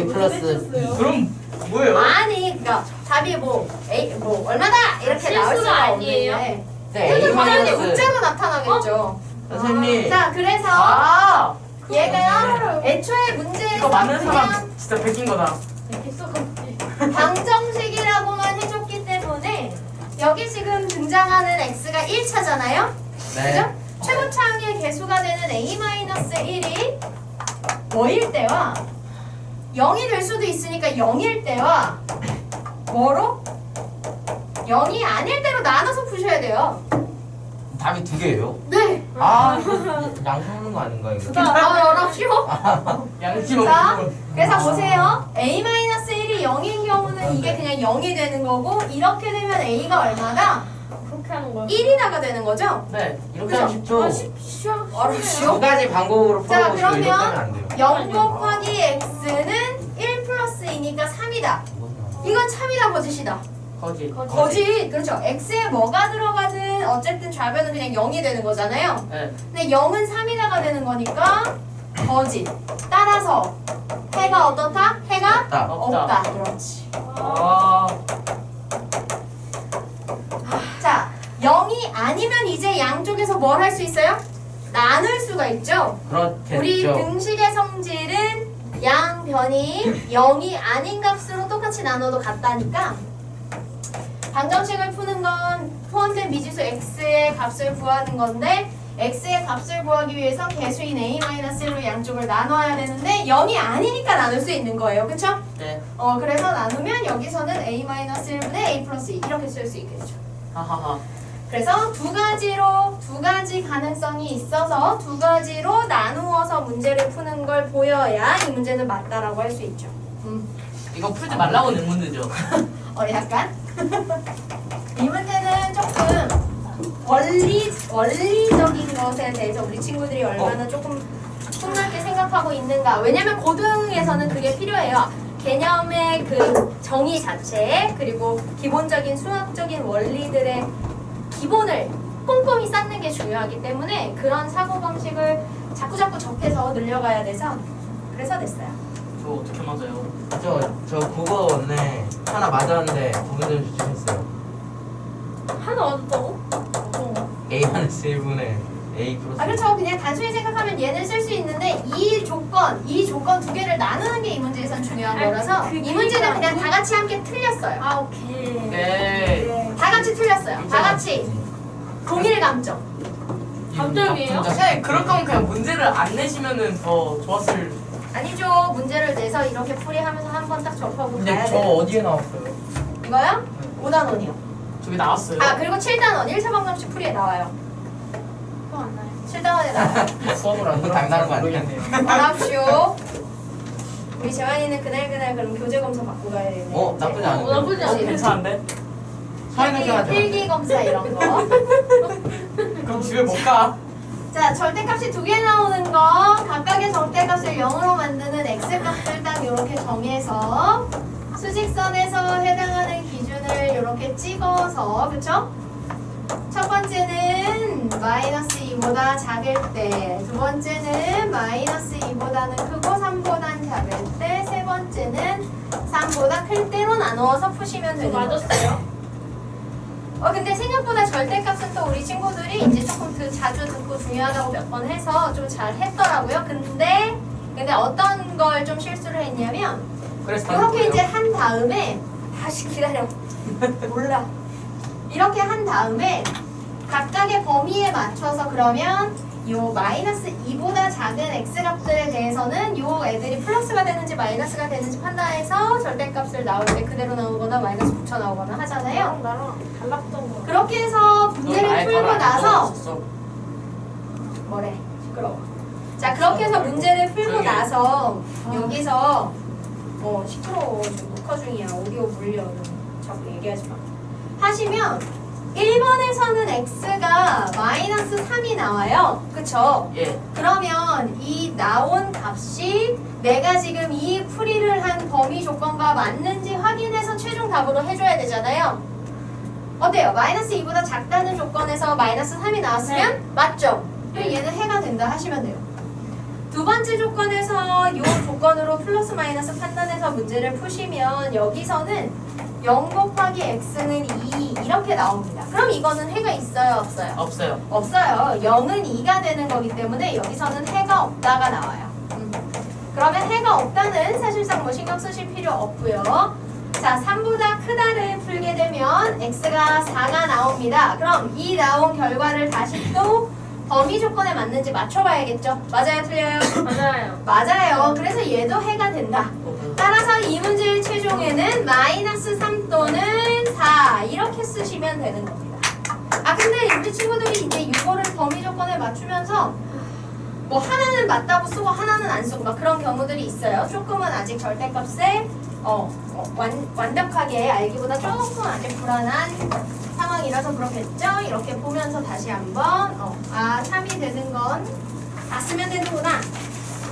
A 플러스 그럼 뭐예요? 아니, 그러니까 답이 뭐 A 뭐 얼마다 이렇게 나올 수가 아니에요? 없는데. 네, 그래도 A 당연히 마이너스 문자로 나타나겠죠. 선생님 자, 그래서 아 얘가 애초에 문제에서 이거 맞는 그냥 사람 진짜 베낀 거다. 방정식이라고만 해줬기 때문에 여기 지금 등장하는 x가 1차잖아요? 네 그죠? 최고차항의 개수가 되는 a-1이 뭐일 때와 0이 될 수도 있으니까 0일 때와 뭐로? 0이 아닐 때로 나눠서 푸셔야 돼요. 답이 두 개예요? 네. 아 양수하는 거 아닌가 이거? 어렵죠? 양심 자, 없는 그래서 보세요. a-1이 0인 경우는 이게 그냥 0이 되는 거고 이렇게 되면 a가 얼마다? 그렇게 하는 거야. 1이나가 되는 거죠? 네. 이렇게 하면 쉽죠? 두 어렵죠? 가지 방법으로 자, 풀어보시고 이렇게 하면 그러면 안 돼요 0 곱하기 x는 1 플러스 2니까 3이다. 이건 참이다 거짓이다. 거짓. 거짓. 그렇죠. x에 뭐가 들어가든 어쨌든 좌변은 그냥 0이 되는 거잖아요. 네. 근데 0은 3이다가 되는 거니까 거짓. 따라서 해가 어떻다? 해가 없다 없다. 그렇지. 아 자, 0이 아니면 이제 양쪽에서 뭘 할 수 있어요? 나눌 수가 있죠. 그렇겠죠 우리 등식의 성질은 양변이 0이 아닌 값으로 똑같이 나눠도 같다니까 방정식을 푸는 건 포함된 미지수 x의 값을 구하는 건데 x의 값을 구하기 위해서 개수인 a-1로 양쪽을 나눠야 되는데 0이 아니니까 나눌 수 있는 거예요. 그쵸? 네. 그래서 나누면 여기서는 a-1분의 a 플러스 2 이렇게 쓸 수 있겠죠. 하하하. 그래서 두 가지 가능성이 있어서 두 가지로 나누어서 문제를 푸는 걸 보여야 이 문제는 맞다라고 할 수 있죠. 이거 풀지 말라고 낸 문제죠. 약간? 이 문제는 조금 원리적인 것에 대해서 우리 친구들이 얼마나 조금 폭넓게 생각하고 있는가. 왜냐면 고등에서는 그게 필요해요. 개념의 그 정의 자체 그리고 기본적인 수학적인 원리들의 기본을 꼼꼼히 쌓는 게 중요하기 때문에 그런 사고방식을 자꾸자꾸 접해서 늘려가야 돼서 그래서 냈어요. 저 어떻게 맞아요? 저 국어 원래 하나 맞았는데 두 개 좀 주셨어요 하나 얻었다고? A-1분의 A 플러스 그렇죠. 그냥 단순히 생각하면 얘는 쓸 수 있는데 이 조건 두 개를 나누는 게 이 문제에선 중요한 거라서 이 문제는 그냥 다 같이 함께 틀렸어요. 아 오케이. 네. 다 같이 틀렸어요. 다 같이 동일 감점. 감점이에요? 네. 그럴 거면 그냥 문제를 안 내시면은 더 좋았을. 아니죠. 문제를 내서 이렇게 풀이하면서 한 번 딱 접하고 근데 가야 저 돼요. 어디에 나왔어요? 이거요? 5단원이요. 저기 나왔어요. 그리고 7단원 1차 방정식 풀이에 나와요. 또 안 나요. 7단원에 나와요. 수업을 안 그거 당연한 거 아니야? 모르겠네요. 어랍쇼. 우리 재환이는 그날 그럼 교재 검사 받고 가야 되네. 나쁘지 않은데 나쁘지 않네. 괜찮은데? 필기 검사 이런 거. 그럼 집에 못 가. 자, 절대값이 두 개 나오는 거 각각의 절대값을 0으로 만드는 x값을 딱 이렇게 정해서 수직선에서 해당하는 기준을 이렇게 찍어서 그쵸? 첫 번째는 마이너스 2보다 작을 때, 두 번째는 마이너스 2보다는 크고 3보단 작을 때, 세 번째는 3보다 클 때로 나누어서 푸시면 되는 거죠. 맞았어요? 근데 생각보다 절대값은 또 우리 친구들이 이제 조금 자주 듣고 중요하다고 몇 번 해서 좀 잘 했더라고요. 근데 어떤 걸 좀 실수를 했냐면 그래서 이렇게 이제 한 다음에 다시 기다려. 몰라. 이렇게 한 다음에 각각의 범위에 맞춰서 그러면 요 마이너스 2보다 작은 x값들에 대해서는 요 애들이 플러스가 되는지 마이너스가 되는지 판단해서 절대값을 나올 때 그대로 나오거나 마이너스 붙여 나오거나 하잖아요. 나랑 달랐던 거. 그렇게 해서 문제를 풀고 나서 뭐래? 시끄러워. 자, 그렇게 해서 문제를 풀고 나서 여기서 시끄러워. 지금 녹화 중이야. 오디오 물려. 자꾸 얘기하지 마. 하시면 1번에서는 x가 마이너스 3이 나와요. 그쵸? 예. 그러면 이 나온 값이 내가 지금 이 풀이를 한 범위 조건과 맞는지 확인해서 최종 답으로 해줘야 되잖아요. 어때요? 마이너스 2보다 작다는 조건에서 마이너스 3이 나왔으면 맞죠? 그럼 얘는 해가 된다 하시면 돼요. 두 번째 조건에서 이 조건으로 플러스 마이너스 판단해서 문제를 푸시면 여기서는 0 곱하기 x는 2 이렇게 나옵니다. 그럼 이거는 해가 있어요, 없어요? 없어요. 없어요. 0은 2가 되는 거기 때문에 여기서는 해가 없다가 나와요. 그러면 해가 없다는 사실상 뭐 신경 쓰실 필요 없고요. 자, 3보다 크다를 풀게 되면 x가 4가 나옵니다. 그럼 이 나온 결과를 다시 또 범위 조건에 맞는지 맞춰봐야겠죠? 맞아요, 틀려요? 맞아요. 맞아요. 그래서 얘도 해가 된다. 따라서 이 문제의 최종에는 마이너스 3 또는 4 이렇게 쓰시면 되는 겁니다. 아, 근데 우리 친구들이 이제 이거를 범위 조건에 맞추면서 뭐 하나는 맞다고 쓰고 하나는 안 쓰고 막 그런 경우들이 있어요. 조금은 아직 절대값에 완벽하게 알기보다 조금 아직 불안한 상황이라서 그렇겠죠? 이렇게 보면서 다시 한번 3이 되는 건 다 쓰면 되는구나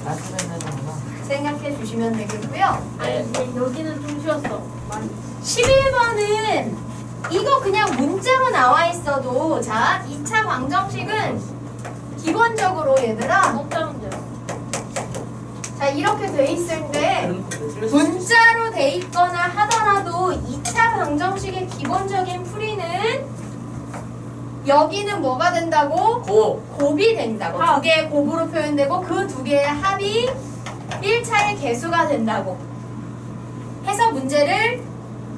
나 쓰면 되는구나. 생각해 주시면 되겠고요. 네. 아니, 여기는 좀 쉬웠어. 많이. 11번은 이거 그냥 문자로 나와 있어도 자 2차 방정식은 기본적으로 얘들아 먹자 문제요. 자 이렇게 돼 있을 때 그럼 틀릴 수 있어요. 문자로 돼 있거나 하더라도 2차 방정식의 기본적인 풀이는 여기는 뭐가 된다고? 곱이 된다고. 합. 두 개의 곱으로 표현되고 그 두 개의 합이 1차의 개수가 된다고 해서 문제를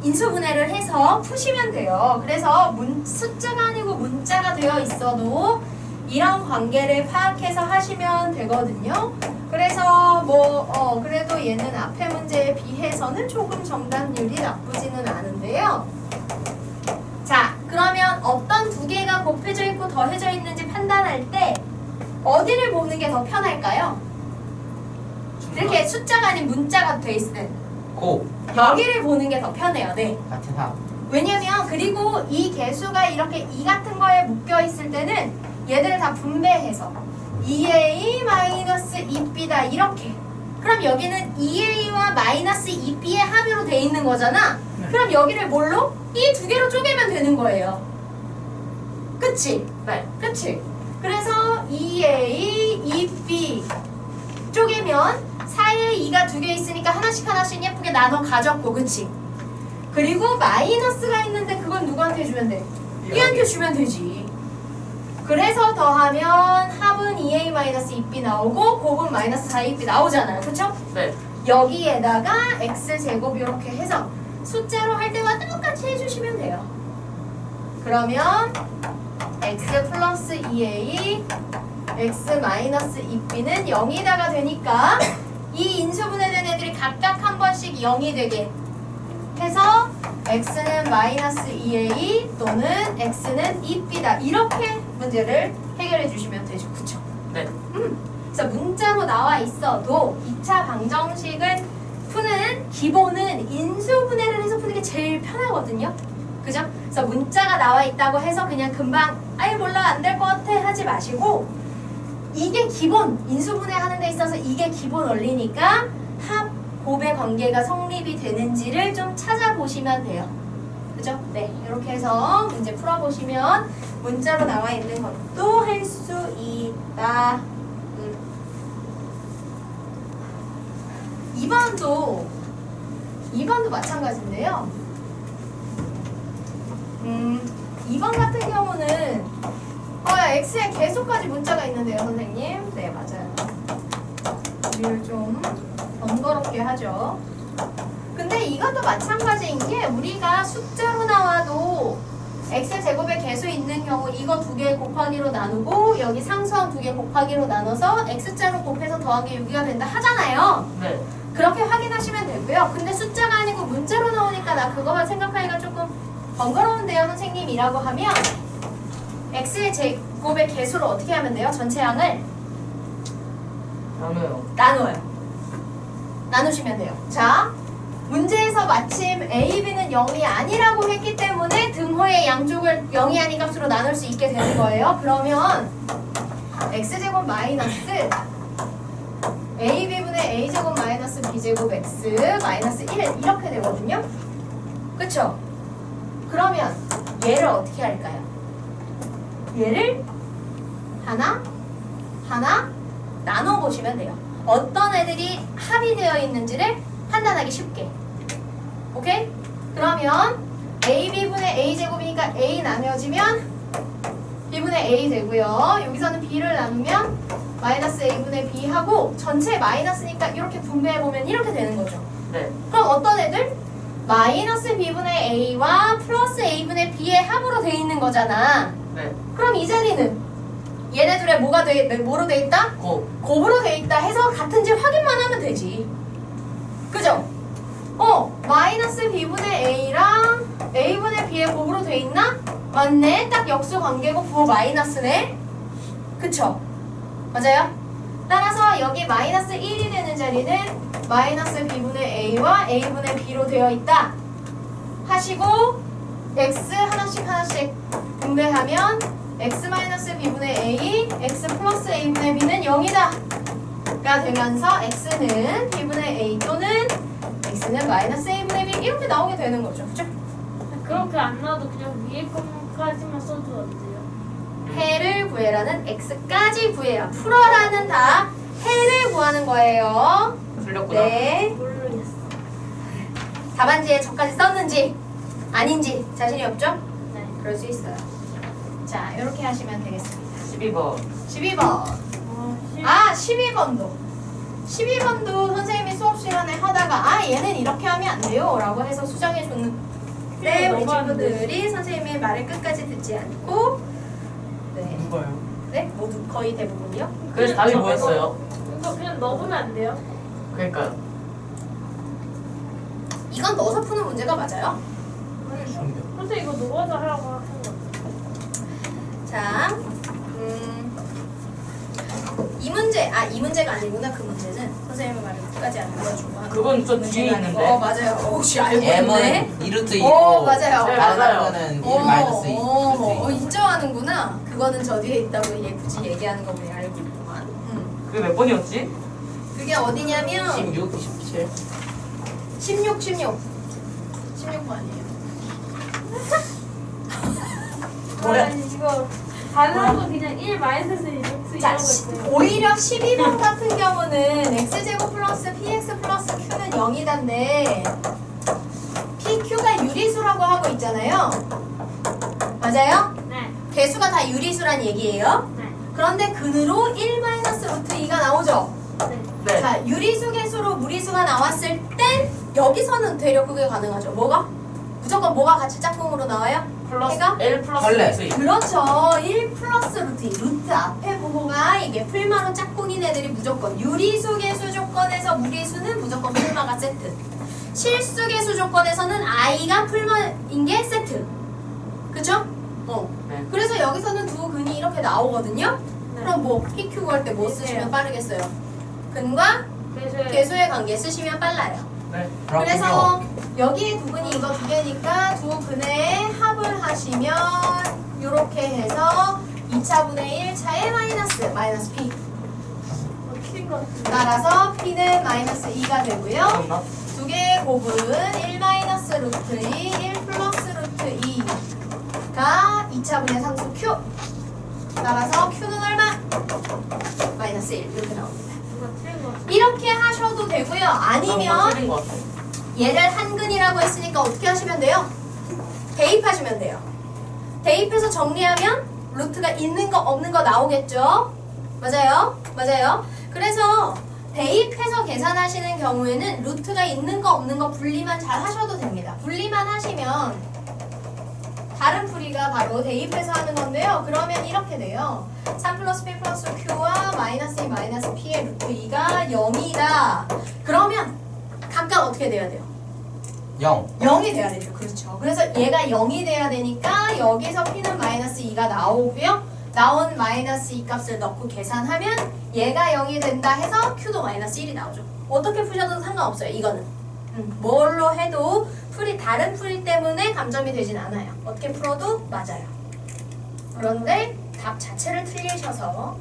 인수분해를 해서 푸시면 돼요. 그래서 숫자가 아니고 문자가 되어 있어도 이런 관계를 파악해서 하시면 되거든요. 그래서 그래도 얘는 앞에 문제에 비해서는 조금 정답률이 나쁘지는 않은데요. 자, 그러면 어떤 두 개가 곱해져 있고 더해져 있는지 판단할 때 어디를 보는 게 더 편할까요? 이렇게 숫자가 아닌 문자가 돼 있을 때 여기를 보는 게 더 편해요. 네. 같은 합. 왜냐면 그리고 이 개수가 이렇게 이 같은 거에 묶여 있을 때는 얘들을 다 분배해서 2a-2b다 이렇게. 그럼 여기는 2a와 마이너스 2b의 합으로 돼 있는 거잖아. 네. 그럼 여기를 뭘로? 이 두 개로 쪼개면 되는 거예요. 그치? 네. 그치? 그래서 2a, 2b 쪼개면 4에 2가 두 개 있으니까 하나씩 예쁘게 나눠 가졌고, 그치? 그리고 마이너스가 있는데 그건 누구한테 주면 돼? 얘한테 주면 되지. 그래서 더하면 합은 2a-2b 나오고 곱은 마이너스 4ab 나오잖아요. 그쵸? 네. 여기에다가 x제곱 이렇게 해서 숫자로 할 때와 똑같이 해주시면 돼요. 그러면 x 플러스 2a x 마이너스 2b는 0이다가 되니까 이 인수분해된 애들이 각각 한 번씩 0이 되게 해서 x는 마이너스 2a 또는 x는 2b다. 이렇게 문제를 해결해 주시면 되죠. 그쵸? 네. 그래서 문자로 나와 있어도 2차 방정식을 푸는 기본은 인수분해를 해서 푸는 게 제일 편하거든요. 그죠? 그래서 문자가 나와 있다고 해서 그냥 금방 아이 몰라 안 될 것 같아 하지 마시고 이게 기본 인수분해 하는 데 있어서 이게 기본 원리니까 합, 곱의 관계가 성립이 되는지를 좀 찾아보시면 돼요. 그죠? 네, 이렇게 해서 문제 풀어보시면 문자로 나와 있는 것도 할 수 있다. 2번도 마찬가지인데요. 2번 같은 경우는 x의 개수까지 문자가 있는데요, 선생님. 네, 맞아요. 우리를 좀 번거롭게 하죠. 근데 이것도 마찬가지인 게 우리가 숫자로 나와도 x제곱의 개수 있는 경우 이거 두 개 곱하기로 나누고 여기 상수항 두 개 곱하기로 나눠서 x자로 곱해서 더한 게 6이가 된다 하잖아요. 네. 그렇게 확인하시면 되고요. 근데 숫자가 아니고 문자로 나오니까 나 그거만 생각하기가 조금 번거로운데요, 선생님이라고 하면 x의 제곱의 개수를 어떻게 하면 돼요? 전체 양을 나눠요. 나누시면 돼요. 자, 문제에서 마침 a, b는 0이 아니라고 했기 때문에 등호의 양쪽을 0이 아닌 값으로 나눌 수 있게 되는 거예요. 그러면 x제곱 마이너스 ab분의 a제곱 마이너스 b제곱 x 마이너스 1 이렇게 되거든요. 그쵸? 그러면 얘를 어떻게 할까요? 얘를 하나 나눠보시면 돼요. 어떤 애들이 합이 되어 있는지를 판단하기 쉽게. 오케이? 그러면 AB분의 A제곱이니까 A 나뉘어지면 B분의 A 되고요. 여기서는 B를 나누면 마이너스 A분의 B 하고 전체 마이너스니까 이렇게 분배해보면 이렇게 되는 거죠. 네. 그럼 어떤 애들? 마이너스 B분의 A와 플러스 A분의 B의 합으로 돼 있는 거잖아. 네. 그럼 이 자리는 얘네들의 뭐로 돼 있다? 곱으로 돼 있다 해서 같은지 확인만 하면 되지. 그죠? 마이너스 B분의 A랑 A분의 B의 곱으로 돼 있나? 맞네. 딱 역수 관계고 부호 마이너스네. 그쵸? 맞아요? 따라서 여기 마이너스 1이 되는 자리는 마이너스 B분의 A와 A분의 B로 되어 있다 하시고 X 하나씩 분배하면 X 마이너스 B분의 A, X 플러스 A분의 B는 0이다 가 되면서 X는 B분의 A 또는 X는 마이너스 A분의 B 이렇게 나오게 되는 거죠. 그죠? 그렇게 안 나와도 그냥 위에 것까지만 써줘도 돼요. 해를 구해라는 X까지 구해라. 풀어라는 다 해를 구하는 거예요. 틀렸구나. 네. 모르겠어. 답안지에 저까지 썼는지 아닌지 자신이 없죠? 네. 그럴 수 있어요. 자, 이렇게 하시면 되겠습니다. 12번. 12번. 아, 12번도. 12번도 선생님이 수업 시간에 하다가 얘는 이렇게 하면 안 돼요 라고 해서 수정해 줬는데 우리 친구들이 선생님의 말을 끝까지 듣지 않고 네. 누가요? 네? 모두 거의 대부분이요? 그래서 답이 뭐였어요? 이거 그냥 넣으면 안 돼요? 그러니까요. 이건 넣어서 푸는 문제가 맞아요? 근데 이거 넣어서 하라고 하는 거. 자, 이 문제, 이 문제가 아니구나. 그 문제는 선생님의 말을 끝까지 안 들어주고 하는 그건 저 문제가 뒤에 아니고. 있는데. 맞아요. 혹시 알고 있네. M은 2루트 2고 맞아요. 네, 다른 맞아요. 거는 1 마이너스 2 루트 2. 인정하는구나. 그거는 저 뒤에 있다고 얘 굳이 얘기하는 거 보니 알고 있구만. 그게 몇 번이었지? 그게 어디냐면 16, 17 16번이에요. 뭐야? 이거 다른 거 그냥 1 마이너스 1 자, 이런 거 있어요. 오히려 12번 같은 경우는 x제곱 플러스 px 플러스 q는 0이단데 pq가 유리수라고 하고 있잖아요. 맞아요? 네. 개수가 다 유리수란 얘기예요. 네. 그런데 근으로 1 마이너스 루트 2가 나오죠. 네. 네. 자, 유리수 개수로 무리수가 나왔을 땐 여기서는 되려 그게 가능하죠. 뭐가? 무조건 뭐가 같이 짝꿍으로 나와요? 플러스 해가? L 플러스 헐레. X. 그렇죠. 1 플러스 루트 2. 루트 앞에 부호가 이게 풀마로 짝꿍인 애들이 무조건 유리수 개수 조건에서 무리수는 무조건 풀마가 세트. 실수 개수 조건에서는 i가 풀마인 게 세트. 그쵸? 네. 그래서 여기서는 두 근이 이렇게 나오거든요. 네. 그럼 뭐 PQ 구할 때 뭐 쓰시면 빠르겠어요? 근과 그래서 개수의 관계 쓰시면 빨라요. 네. 그래서 여기에 두 근이 이거 두 개니까 두 근의 합을 하시면 이렇게 해서 2차분의 1차의 마이너스 P 틀린 거 같은데. 따라서 P는 마이너스 2가 되고요. 맞나? 두 개의 곱은 1 마이너스 루트 2, 1 플러스 루트 2가 2차분의 상수 Q 따라서 Q는 얼마? 마이너스 1 이렇게 나옵니다. 이거 틀린 거 같아. 이렇게 하셔도 되고요. 아니면 틀린 것 같아. 얘를 한근이라고 했으니까 어떻게 하시면 돼요? 대입하시면 돼요. 대입해서 정리하면 루트가 있는 거 없는 거 나오겠죠? 맞아요? 맞아요? 그래서 대입해서 계산하시는 경우에는 루트가 있는 거 없는 거 분리만 잘 하셔도 됩니다. 분리만 하시면 다른 풀이가 바로 대입해서 하는 건데요. 그러면 이렇게 돼요. 3 플러스 P 플러스 Q와 마이너스 2 마이너스 P의 루트 2가 0이다. 그러면 각각 어떻게 돼야 돼요? 0 0이 돼야 되죠. 그렇죠. 그래서 얘가 0이 돼야 되니까 여기서 P는 마이너스 2가 나오고요. 나온 마이너스 2 값을 넣고 계산하면 얘가 0이 된다 해서 Q도 마이너스 1이 나오죠. 어떻게 푸셔도 상관없어요. 이거는. 뭘로 해도 풀이 다른 풀이 때문에 감점이 되진 않아요. 어떻게 풀어도 맞아요. 그런데 답 자체를 틀리셔서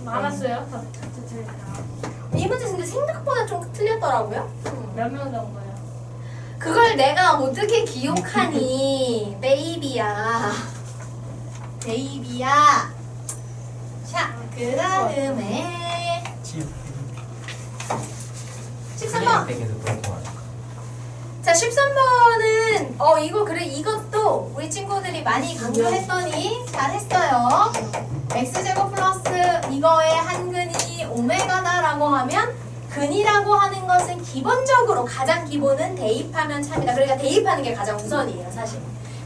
많았어요? 다 틀린 거. 이 문제 근데 생각보다 좀 틀렸더라고요. 몇명 나온 거예요? 그걸 내가 어떻게 기억하니? 베이비야. 베이비야. 자, 그 다음에 13번. 자, 13번은 이거 그래 이것도 우리 친구들이 많이 강조했더니 잘했어요. x제곱 플러스 이거의 한근이 오메가다라고 하면 근이라고 하는 것은 기본적으로 가장 기본은 대입하면 참이다. 그러니까 대입하는 게 가장 우선이에요, 사실.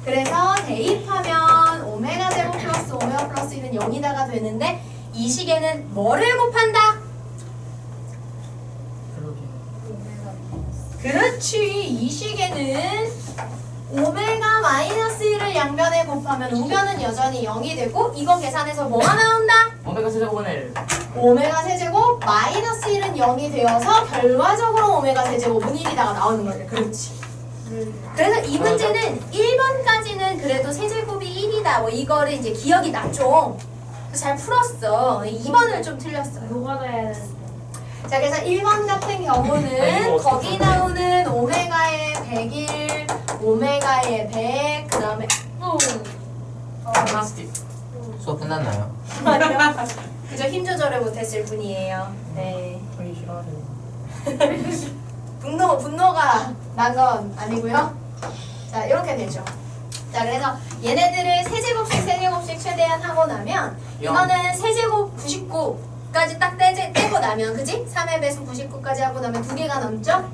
그래서 대입하면 오메가 제곱 플러스 오메가 플러스 1은 0이다가 되는데 이 식에는 뭐를 곱한다? 그렇지. 이 식에는 오메가 마이너스 1을 양변에 곱하면 우변은 여전히 0이 되고 이거 계산해서 뭐가 나온다? 오메가 세제곱은 1. 오메가 세제곱 마이너스 1은 0이 되어서 결과적으로 오메가 세제곱은 1이다가 나오는 거죠. 그렇지. 그래서 이 문제는 1번까지는 그래도 세제곱이 1이다. 뭐 이거를 이제 기억이 났죠. 잘 풀었어. 2번을 좀 틀렸어요. 노가다 해야 되는데. 자, 그래서 1번 같은 경우는 거기 나오는 오메가의 100일, 오메가의 100, 그 다음에 플라스틱. 수업 끝났나요? 그저 힘 조절을 못했을 뿐이에요. 네. 저희 싫어하세요. 분노가 난 건 아니고요. 자, 이렇게 되죠. 자, 그래서 얘네들을 세제곱씩 최대한 하고 나면 이거는 세제곱 99까지 딱 떼고 나면 그지? 3의 배수 99까지 하고 나면 2개가 남죠?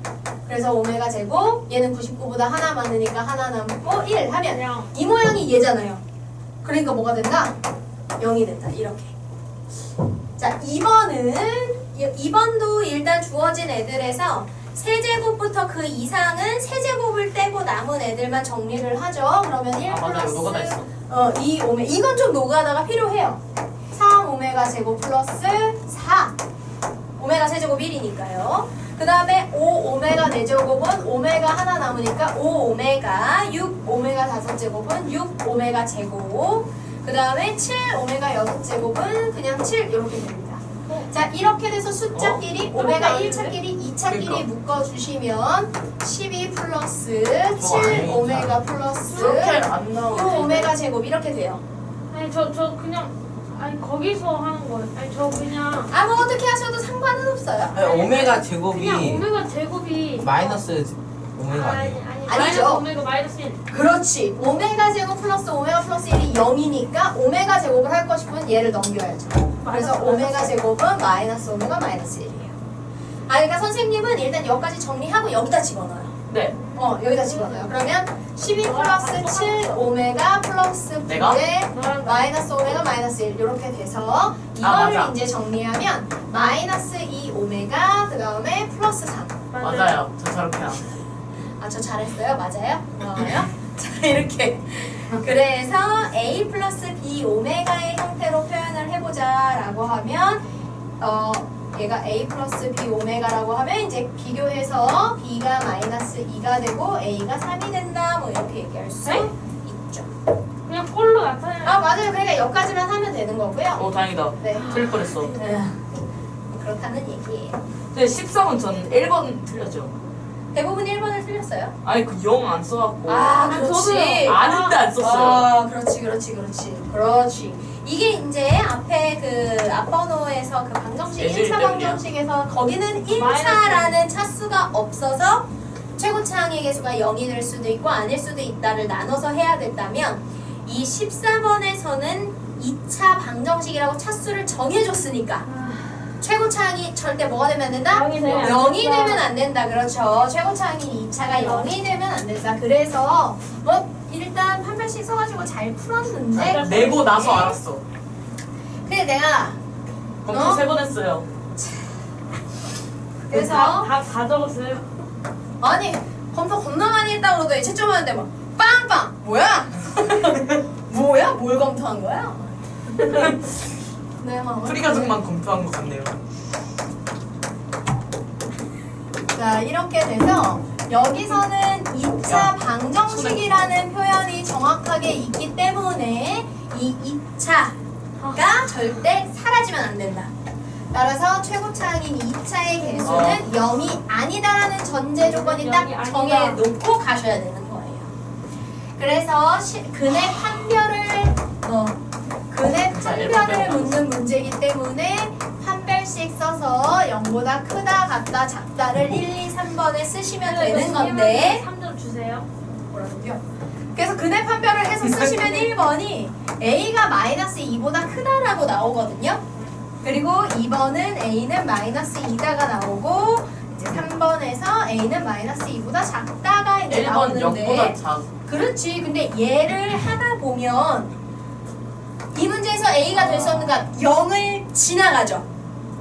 그래서 오메가 제곱 얘는 99보다 하나 많으니까 하나 남고 1 하면 이 모양이 얘잖아요. 그러니까 뭐가 된다? 0이 된다. 이렇게. 자, 2번도 일단 주어진 애들에서 세제곱부터 그 이상은 세제곱을 떼고 남은 애들만 정리를 하죠. 그러면 1 맞아요. 플러스 노가다 있어. 2 오메 이건 좀 노가다가 필요해요. 3 오메가 제곱 플러스 4 오메가 세제곱 1이니까요. 그 다음에 5 오메가 4제곱은 오메가 하나 남으니까 5 오메가 6 오메가 5제곱은 6 오메가 제곱 그 다음에 7 오메가 6제곱은 그냥 7 이렇게 됩니다. 자, 이렇게 돼서 숫자끼리 오메가 1차끼리 2차끼리 그러니까. 묶어주시면 12 플러스 7 오메가 플러스 이렇게 안 6 나오지. 오메가 제곱 이렇게 돼요. 아니 저 그냥 아니 거기서 하는 거예요. 아니 저 그냥 뭐 어떻게 하셔도 상관은 없어요. 아니, 오메가 그냥 제곱이 오메가 제곱이 마이너스 오메가 아니에요? 아니죠. 마이너스 오메가 마이너스 1. 그렇지. 오메가 제곱 플러스 오메가 플러스 1이 0이니까 오메가 제곱을 할 거 싶으면 얘를 넘겨야죠. 그래서 오메가 제곱은 마이너스 오메가 마이너스 1이에요. 그러니까 선생님은 일단 여기까지 정리하고 여기다 집어넣어요. 네. 여기다 집어넣어요. 그러면 12 플러스 7 오메가 플러스 내가? 9에 마이너스 오메가 마이너스 1 이렇게 돼서 이거를 맞아. 이제 정리하면 마이너스 2 오메가 그 다음에 플러스 3 맞아요. 저 저렇게 안. 저 잘했어요? 맞아요? 고마워요. 자, 이렇게. 그래서 A 플러스 B 오메가의 형태로 표현을 해보자 라고 하면 얘가 A 플러스 B 오메가라고 하면 이제 비교해서 B가 마이너스 2가 되고 A가 3이 된다 뭐 이렇게 얘기할 수 네? 있죠. 그냥 꼴로 나타내는. 맞아요. 그러니까 여기까지만 하면 되는 거고요. 다행이다. 네. 틀릴 뻔했어. 그렇다는 얘기예요. 근데 13은 전 1번 틀렸죠. 대부분 1번을 틀렸어요. 아니 그 0 안 써갖고. 그렇지. 아는데 안 썼어요. 그렇지. 이게 이제 앞에 그 앞번호에서 그 방정식 예술 1차 때문이야. 방정식에서 거기는 1차라는 차수가 없어서 최고차항의 개수가 0이 될 수도 있고 아닐 수도 있다를 나눠서 해야 됐다면 이 14번에서는 2차 방정식이라고 차수를 정해줬으니까 최고차항이 절대 뭐가 되면 안 된다? 0이 되면 안 0이 된다. 되면 안 된다. 그렇죠. 최고차항인 2차가 0이 되면 안 된다. 그래서 일단 판별식 써가지고 잘 풀었는데 내고 나서 알았어. 근데 내가 검토 3번 했어요. 그래서 다 적었어요. 아니 검토 겁나 많이 했다고 그러더니 채점하는데 막 빵빵 뭐야? 뭐야? 뭘 검토한 거야? 네, 막 프리가족만 검토한 것 같네요. 자, 이렇게 돼서 여기서는 2차 방정식이라는 표현이 정확하게 있기 때문에 이 2차가 절대 사라지면 안 된다. 따라서 최고차항인 2차의 개수는 0이 아니다라는 전제 조건이 딱 0이 아니다. 정해놓고 가셔야 되는 거예요. 그래서 근의 판별을 근의 판별을 묻는 문제이기 때문에 판별식 써서 0보다 크다, 같다, 작다를 1, 2, 3번에 쓰시면 되는 건데 3점 주세요. 뭐라고요? 그래서 근의 판별을 해서 쓰시면 1번이 A가 마이너스 2보다 크다라고 나오거든요. 그리고 2번은 A는 마이너스 2다가 나오고 이제 3번에서 A는 마이너스 2보다 작다가 이제 1번 나오는데 0보다 작. 그렇지. 근데 얘를 하다 보면 이 문제에서 A가 될 수 없는 건 0을 지나가죠.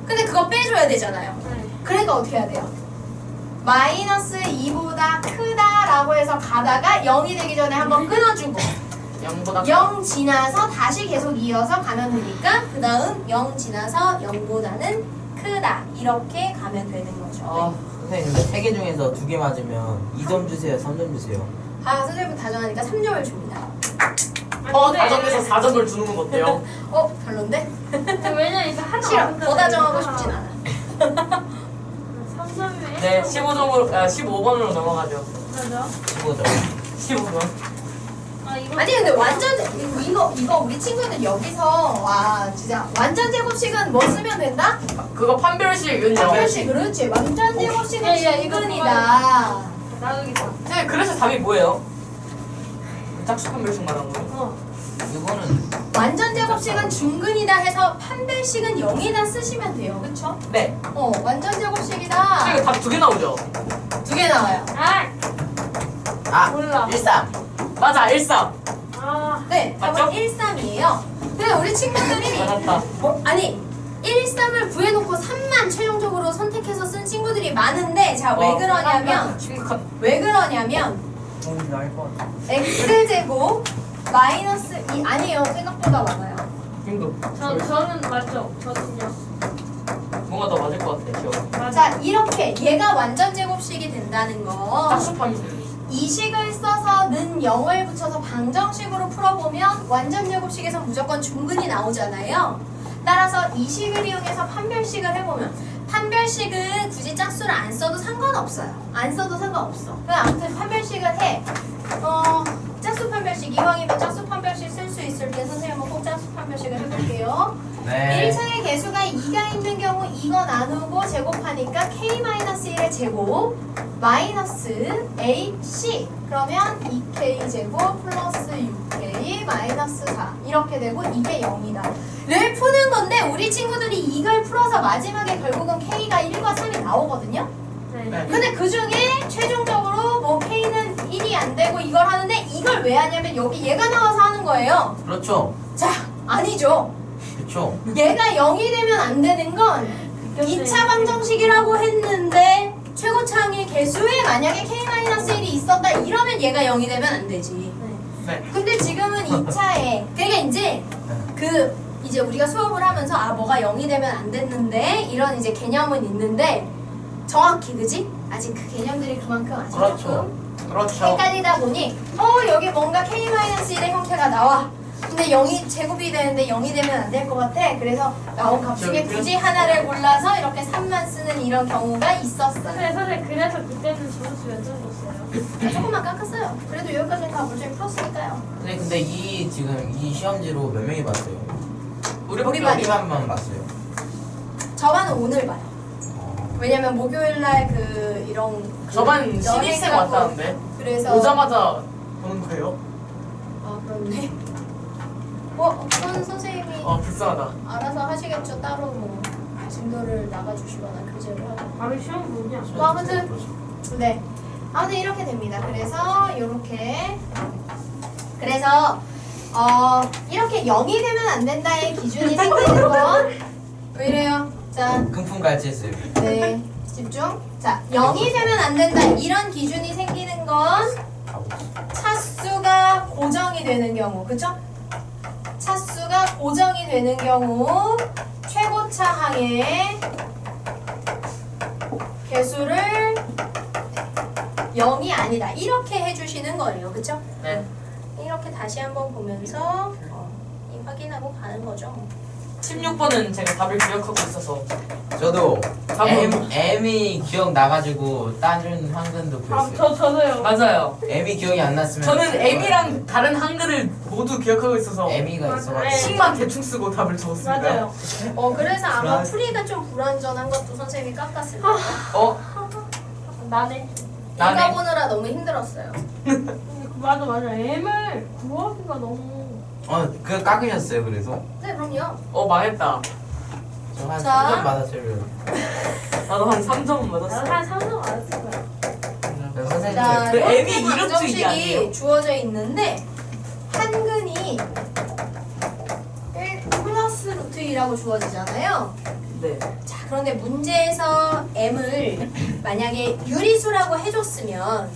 근데 그거 빼줘야 되잖아요. 네. 그러니까 어떻게 해야 돼요? 마이너스 2보다 크다라고 해서 가다가 0이 되기 전에 한번 끊어주고 0보다 0 지나서 다시 계속 이어서 가면 되니까 그 다음 0 지나서 0보다는 크다 이렇게 가면 되는 거죠. 선생님 근데 3개 중에서 2개 맞으면 2점 주세요, 3점 주세요. 아 선생님 다정하니까 3점을 줍니다. 다정해서 4점을 주는 건 어때요? 별론데? 왜냐면 이거 하나 싫어. 더 다정하고 싶진 않아. 3점이면 네, 15번으로 넘어가죠. 맞아. 15점. 15번. 이거 아니 근데 완전 이거 우리 친구들 여기서 와 진짜 완전 제곱식은 뭐 쓰면 된다? 그거 판별식은요. 판별식 그렇지. 완전 제곱식은 야, 이거 충분이다. 나가겠다. 네, 그래서 답이 뭐예요? 짝수 판별식 말한 거예요? 이거는 완전 제곱식은 중근이다 해서 판별식은 0이다 쓰시면 돼요. 그쵸? 네. 완전 제곱식이다. 이거 답 2개 나오죠? 2개 나와요. 몰라. 13. 맞아, 13. 네, 맞죠? 답은 1, 3이에요. 근데 우리 친구들이 맞았다. 1, 3을 구해놓고 3만 최종적으로 선택해서 쓴 친구들이 많은데 자, 왜 그러냐면 뭔지 알것 같아. x제곱 마이너스 2 아니에요. 생각보다 많아요. 힘도. 저는 맞죠. 저는요. 뭔가 더 맞을 것 같아, 기억. 맞아. 자, 이렇게 얘가 완전 제곱식이 된다는 거 짝수 판별. 이 식을 써서 는 0을 붙여서 방정식으로 풀어보면 완전 제곱식에서 무조건 중근이 나오잖아요. 따라서 이 식을 이용해서 판별식을 해보면 판별식은 굳이 짝수를 안 써도 상관없어요. 안 써도 상관없어. 그냥 아무튼 판별식을 해. 짝수 판별식 이왕이면 짝수 판별식 쓸 수 있을 때 선생님은 꼭 짝수 판별식을 해볼게요. 네. 1차의 개수가 2가 있는 경우 이거 나누고 제곱하니까 k-1의 제곱 마이너스 ac 그러면 2k 제곱 플러스 6k 마이너스 4 이렇게 되고 이게 0이다 를 푸는 건데 우리 친구들이 이걸 풀어서 마지막에 결국은 k가 1과 3이 나오거든요. 네. 근데 그 중에 최종적으로 뭐 k는 1이 안 되고 이걸 하는데 이걸 왜 하냐면 여기 얘가 나와서 하는 거예요. 그렇죠. 자, 아니죠. 그렇죠. 얘가 0이 되면 안 되는 건 2차 방정식이라고 했는데 최고차항의 개수에 만약에 k-1이 있었다 이러면 얘가 0이 되면 안 되지. 네. 근데 지금은 2차에 그러니까 이제 우리가 수업을 하면서 뭐가 0이 되면 안 됐는데 이런 이제 개념은 있는데 정확히 그지? 아직 그 개념들이 그만큼 아직 그렇죠. 조금 그렇죠. 헷갈리다 보니 여기 뭔가 k-1의 형태가 나와. 근데 0이 제곱이 되는데 0이 되면 안 될 것 같아. 그래서 나온 값 중에 굳이 하나를 골라서 이렇게 3만 쓰는 이런 경우가 있었어요. 선생님 그래서 그때는 점수 몇 점 줬어요? 조금만 깎았어요. 그래도 여기까지는 다 물질 풀었으니까요. 근데 지금 이 시험지로 몇 명이 봤어요? 우리밖에 우리만. 우리만만 봤어요. 저반은 오늘 봐요. 왜냐면 목요일날 이런 저반 신입생 연애하고 왔다는데. 그래서 오자마자 보는 거예요? 그렇네. 그건 선생님이 불쌍하다. 알아서 하시겠죠. 따로 뭐 진도를 나가주시거나 교재를 하고. 바로 시험 보냐? 아무튼 네. 아무튼 이렇게 됩니다. 그래서 이렇게 0이 되면 안 된다의 기준이 생기는 건 왜 이래요? 자, 금품갈치술. 네. 집중. 자, 0이 되면 안 된다. 이런 기준이 생기는 건 차수가 고정이 되는 경우. 그쵸? 차수가 고정이 되는 경우 최고차항의 개수를 0이 아니다. 이렇게 해주시는 거예요. 그쵸? 네. 이렇게 다시 한번 보면서 확인하고 가는 거죠. 16번은 제가 답을 기억하고 있어서 저도 잠깐만. M이 기억 나가지고 다른 한근도 구했어요. 저도요. 맞아요. M이 기억이 안 났으면 저는 M이랑 다른 한글을 모두 기억하고 있어서 M이가 맞아요. 있어가지고 식만 대충 쓰고 답을 적었습니다. 맞아요. 그래서 아마 불안- 풀이가 좀 불완전한 것도 선생님이 깎았을 아. 거예요. 나네. 나네. 읽어보느라 너무 힘들었어요. 맞아. M을 구하기가 너무. 그거 깎으셨어요 그래서? 네, 그럼요. 망했다. 저 한 자. 3점 받았어요. 나도 한 3점 맞았어. 나도 한 3점 알았을 거야. 그래서 선생님 자, 그 이렇게 M이 이름책이 방정식이 아니에요? 주어져 있는데 한근이 1 플러스 루트 2라고 주어지잖아요. 네. 자, 그런데 문제에서 M을 만약에 유리수라고 해줬으면,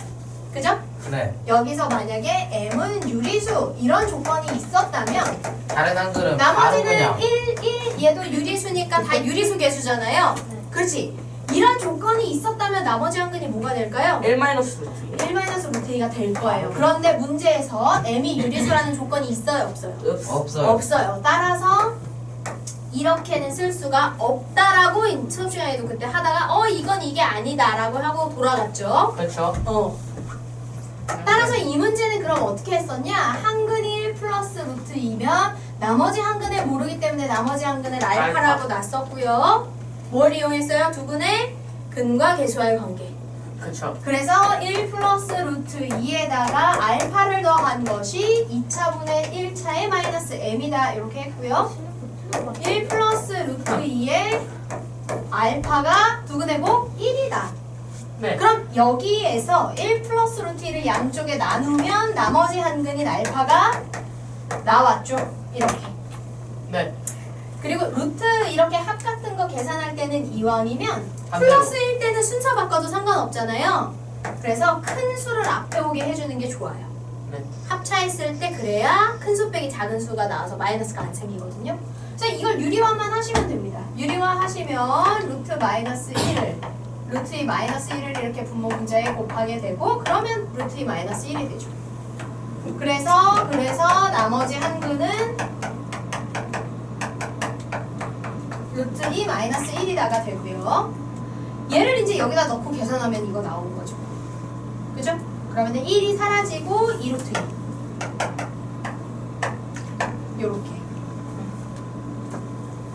그죠? 네. 여기서 만약에 M은 유리수 이런 조건이 있었다면 다른 한글은 바로 나머지는 그냥 1, 얘도 유리수니까 다 유리수 개수잖아요. 그렇지? 이런 조건이 있었다면 나머지 한근이 뭐가 될까요? 1-루트 1 루트 2가 될 거예요. 그런데 문제에서 M이 유리수라는 조건이 있어요, 없어요? 없어요. 없어요. 따라서 이렇게는 쓸 수가 없다라고 수업 시간에도 그때 하다가 이건 이게 아니다라고 하고 돌아갔죠. 그렇죠. 따라서 이 문제는 그럼 어떻게 했었냐? 한근이 1 플러스 루트 2면 나머지 한근을 모르기 때문에 나머지 한근을 알파라고 놨었고요. 뭘 이용했어요? 두 근의 근과 계수와의 관계. 그렇죠. 그래서 1 플러스 루트 2에다가 알파를 더한 것이 2차분의 1차의 마이너스 m이다. 이렇게 했고요. 1 플러스 루트 2에 알파가 두 근의 곱 1이다. 네. 그럼 여기에서 1 플러스 루트 2를 양쪽에 나누면 나머지 한근인 알파가 나왔죠. 이렇게. 네. 그리고 루트 이렇게 합 같은 거 계산할 때는 이왕이면 반대로. 플러스일 때는 순서 바꿔도 상관없잖아요. 그래서 큰 수를 앞에 오게 해주는 게 좋아요. 네. 합차했을 때 그래야 큰 수 빼기 작은 수가 나와서 마이너스가 안 생기거든요. 그래서 이걸 유리화만 하시면 됩니다. 유리화 하시면 루트 마이너스 1을 루트 2 마이너스 1을 이렇게 분모 분자에 곱하게 되고 그러면 루트 2 마이너스 1이 되죠. 그래서 나머지 한근은 루트 2 마이너스 1이다가 되고요. 얘를 이제 여기다 넣고 계산하면 이거 나오는 거죠. 그죠? 그러면 1이 사라지고 2루트 2 요렇게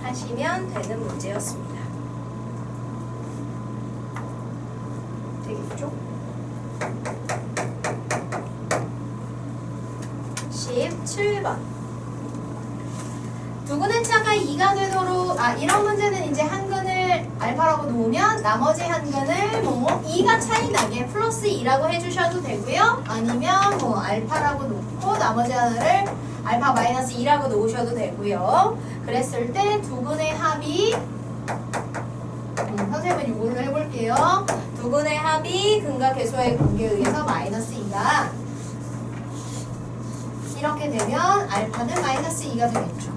하시면 되는 문제였습니다. 되겠죠? 17번 두근의 차가 2가 되도록 이런 문제는 이제 한근을 알파라고 놓으면 나머지 한근을 2가 차이 나게 플러스 2라고 해주셔도 되고요. 아니면 알파라고 놓고 나머지 하나를 알파 마이너스 2라고 놓으셔도 되고요. 그랬을 때 두근의 합이 선생님은 이걸로 해볼게요. 두근의 합이 근과 계수와의 관계에 의해서 마이너스 2가 이렇게 되면 알파는 마이너스 2가 되겠죠.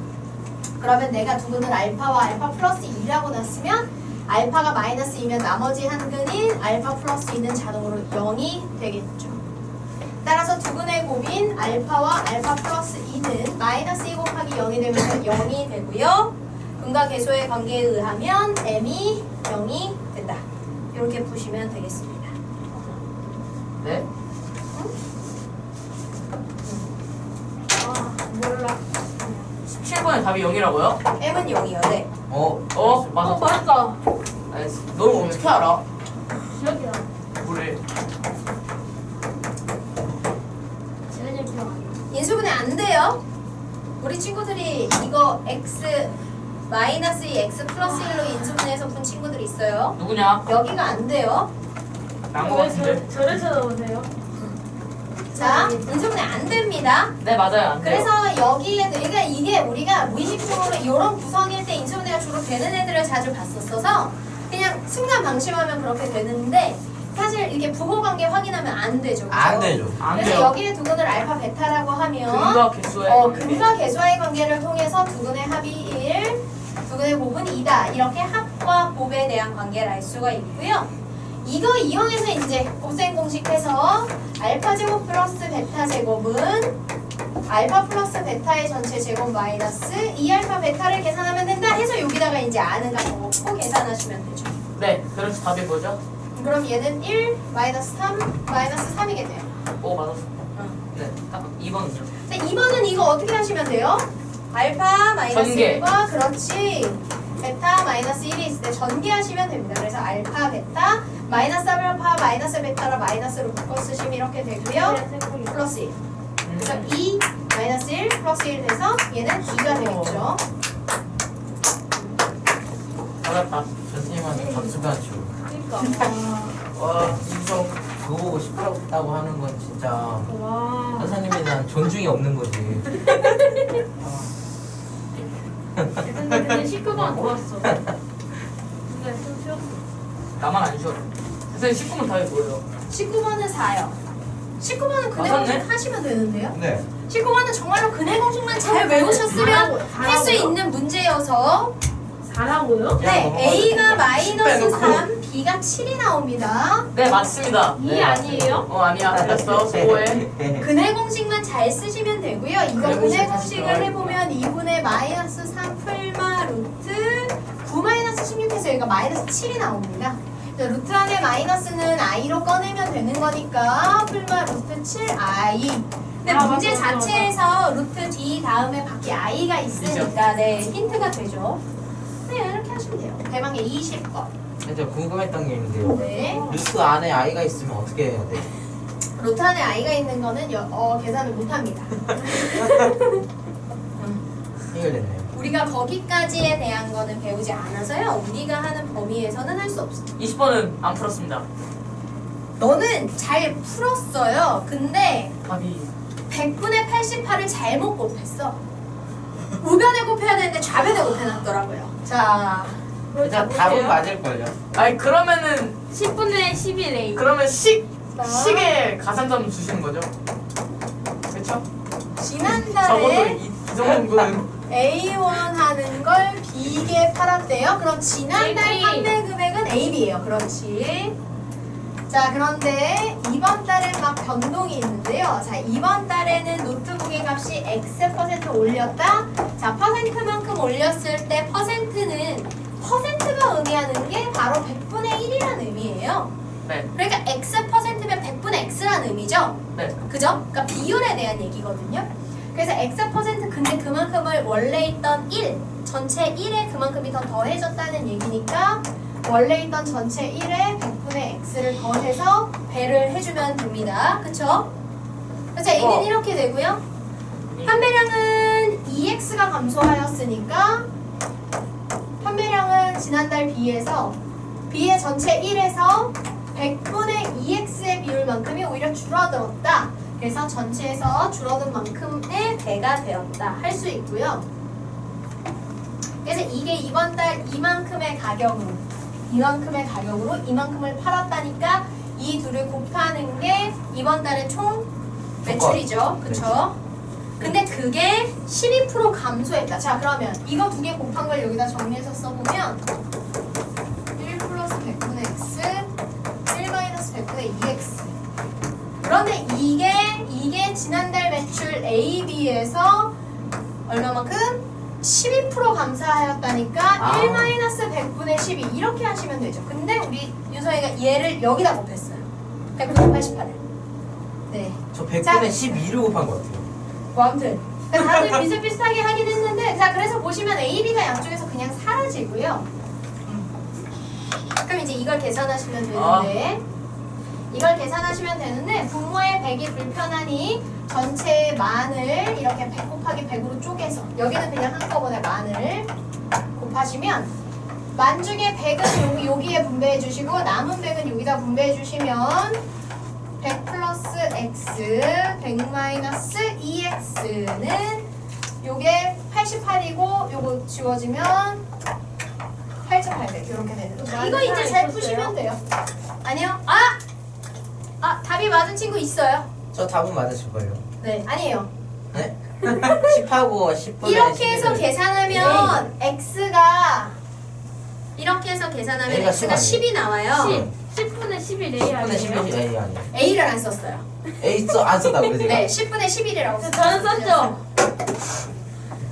그러면 내가 두근을 알파와 알파 플러스 2라고 놨으면 알파가 마이너스 2면 나머지 한근인 알파 플러스 2는 자동으로 0이 되겠죠. 따라서 두근의 곱인 알파와 알파 플러스 2는 마이너스 2 곱하기 0이 되면서 0이 되고요. 근과 계수의 관계에 의하면 m이 0이 된다. 이렇게 보시면 되겠습니다. 네. 몰라. 17번의 답이 0이라고요? m은 0이요. 네. 맞았다. 맞다. 알았어. 너 어떻게 알아? 기억이 나. 뭐래? 제가 기억 안 나. 인수분해 안 돼요. 우리 친구들이 이거 x 마이너스 2 x 플러스 1로 인수분해해서 푼 친구들이 있어요. 누구냐? 여기가 안 돼요. 난거 왜 같은데? 저를 쳐다보세요? 자, 인수분해 안 됩니다. 네, 맞아요. 안 돼요. 그래서 여기에도 이게 우리가 무의식적으로 이런 구성일 때 인수분해가 주로 되는 애들을 자주 봤었어서 그냥 순간 방심하면 그렇게 되는데 사실 이렇게 부호관계 확인하면 안 되죠. 그죠? 안 되죠. 안 그래서 돼요. 여기에 두근을 알파 베타라고 하면 근과 계수의 관계. 근과 계수와의 관계를 통해서 두근의 합이 1, 두근의 곱은 2다. 이렇게 합과 곱에 대한 관계를 알 수가 있고요. 이거 이용해서 이제 곱셈 공식해서 알파 제곱 플러스 베타 제곱은 알파 플러스 베타의 전체 제곱 마이너스 2알파 베타를 계산하면 된다 해서 여기다가 이제 아는 거 넣고 계산 계산하시면 되죠. 네, 그래서 답이 뭐죠? 그럼 얘는 1, 마이너스 3, 마이너스 3이겠네요. 오, 맞았어. 네, 딱 2번은요. 근데 2번은 이거 어떻게 하시면 돼요? 알파 마이너스 전개. 1과 그렇지. 베타 마이너스 1이 있을 때 전개하시면 됩니다. 그래서 알파, 베타, 마이너스 알파, 마이너스 베타라 마이너스로 묶어 쓰시면 이렇게 되고요. 플러스 1. 그래서 2 마이너스 1 플러스 1 돼서 얘는 2가 되겠죠. 맞았다. 선생님한테 박수가 안 치고. 그러니까. 와, 진짜 그거 보고 시끄럽다고 하는 건 진짜 와. 선생님에 대한 존중이 없는 거지. 근데 19번 좋았어. 근데 좀 쉬웠어. 나만 안 쉬어. 선생님 19번 답이 뭐예요? 19번은 4요. 19번은 근해 맞았네? 공식 하시면 되는데요. 네. 19번은 정말로 근해 공식만 잘 외우셨으면 할 수 있는 문제여서 4라고요? 네, A가 마이너스 빼놓고. 3, B가 7이 나옵니다. 네, 맞습니다. 2 아니에요? 아니야. 틀렸어. 수고해. 근해 공식만 잘 쓰시면 되고요. 이거 근해 근해 공식 공식을 다시 해보면 2분의 마이너스 3 풀마 루트 9 마이너스 16해서 여기가 마이너스 7이 나옵니다. 루트 안에 마이너스는 i로 꺼내면 되는 거니까 풀마 루트 7i. 근데 아, 문제 맞아, 맞아, 자체에서 루트 d 다음에 밖에 i가 있으니까 네 힌트가 되죠. 네 이렇게 하시면 돼요. 대망의 20번. 진짜 궁금했던 게 있는데요. 네. 루트 안에 아이가 있으면 어떻게 해야 돼? 루트 안에 i가 있는 거는 계산을 못합니다. 해결됐네요. 우리가 거기까지에 대한 거는 배우지 않아서요. 우리가 하는 범위에서는 할 수 없어. 20번은 안 풀었습니다. 너는 잘 풀었어요. 근데 답이 100분의 88을 잘못 곱했어. 우변에 곱해야 되는데 좌변에 곱해놨더라고요. 자, 일단 답은 맞을걸요. 아니 그러면은 10분의 11A. 그러면 식에 가산점 주시는 거죠? 그렇죠? 적어도 지난달에 이 정도는 A1 하는 걸 B게 팔았대요. 그럼 지난달 AB. 판매 금액은 AB예요. 그렇지. 자, 그런데 이번 달엔 막 변동이 있는데요. 자, 이번 달에는 노트북의 값이 X% 올렸다. 자, 퍼센트만큼 올렸을 때 퍼센트가 의미하는 게 바로 100분의 1이라는 의미예요. 네. 그러니까 X%면 100분의 X라는 의미죠. 네. 그죠? 그러니까 비율에 대한 얘기거든요. 그래서 X% 근데 그만큼을 원래 있던 1, 전체 1에 그만큼이 더 더해졌다는 얘기니까 원래 있던 전체 1에 100분의 X를 더해서 배를 해주면 됩니다. 그쵸? 그래서 A는 이렇게 되고요. 판매량은 2X가 감소하였으니까 판매량은 지난달 B에서 B의 전체 1에서 100분의 2X의 비율만큼이 오히려 줄어들었다. 그래서 전체에서 줄어든 만큼의 배가 되었다 할 수 있고요. 그래서 이게 이번 달 이만큼의 가격으로 이만큼을 팔았다니까 이 둘을 곱하는 게 이번 달의 총 매출이죠. 그쵸? 근데 그게 12% 감소했다. 자, 그러면 이거 두 개 곱한 걸 여기다 정리해서 써보면 1 플러스 100분의 x 1 마이너스 100분의 2x. 그런데 이게 지난달 매출 AB에서 얼마만큼? 12% 감소하였다니까 1 마이너스 100분의 12 이렇게 하시면 되죠. 근데 우리 윤서이가 얘를 여기다 곱했어요. 100분의 88을. 네. 저 100분의 12를 곱한 것 같아요. 뭐 아무튼 그러니까 다들 비슷비슷하게 하긴 했는데 자 그래서 보시면 A, B가 양쪽에서 그냥 사라지고요. 그럼 이제 이걸 계산하시면 되는데 이걸 계산하시면 되는데 분모의 100이 불편하니 전체 만을 이렇게 100 곱하기 100으로 쪼개서 여기는 그냥 한꺼번에 만을 곱하시면 만 중에 100은 여기에 분배해 주시고 남은 100은 여기다 분배해 주시면 100 플러스 x 100 마이너스 2x는 요게 88이고 요거 지워지면 8800 이렇게 되는 거죠. 이거 이제 잘 푸시면 돼요. 아니요? 답이 맞은 친구 있어요. 저 답은 맞으실걸요. 네, 아니에요. 네? 10하고 10분의 이렇게 해서 11을 계산하면 x가 이렇게 해서 계산하면 A가 x가 10이 나와요. 10분의 11A 10분의 아니에요? 11이 A 아니에요. a를 안 썼어요. A 안 썼다고요 제가? 네, 10분의 11이라고 썼어요. 저는 썼죠.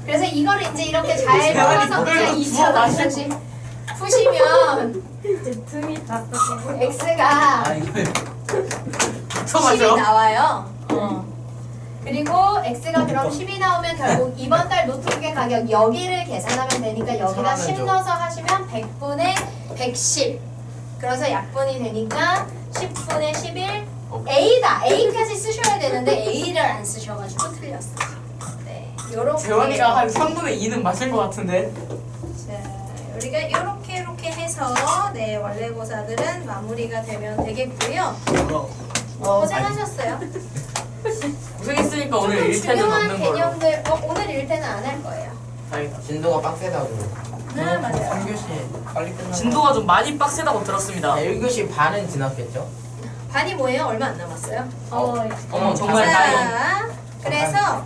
그래서 이거를 이제 이렇게 잘 풀어서 그냥 2차 마찬가지 푸시면 등이 다 떠지고. x가 아 이거 10이 나와요. 그리고 x가 그럼 10이 나오면 결국 이번 달 노트북의 가격 여기를 계산하면 되니까 여기다 10 천원이죠. 넣어서 하시면 100분의 110. 그래서 약분이 되니까 10분의 11 A다. A까지 쓰셔야 되는데 A를 안 쓰셔가지고 틀렸어요. 네, 요렇게 재원이가 한 3분의 2는 맞을 것 같은데. 자, 우리가 이렇게 해서 네 원래고사들은 마무리가 되면 되겠고요. 고생하셨어요. 고생했으니까 오늘 조금 1태는 중요한 없는 걸로. 개념들 오늘 1태는 안 할 거예요. 다행이다. 진도가 빡세다고. 네 맞아요. 3교시 빨리 끝나. 진도가 좀 많이 빡세다고 들었습니다. 1교시 반은 지났겠죠? 반이 뭐예요? 얼마 안 남았어요? 어머 정말 다행이다. 자, 그래서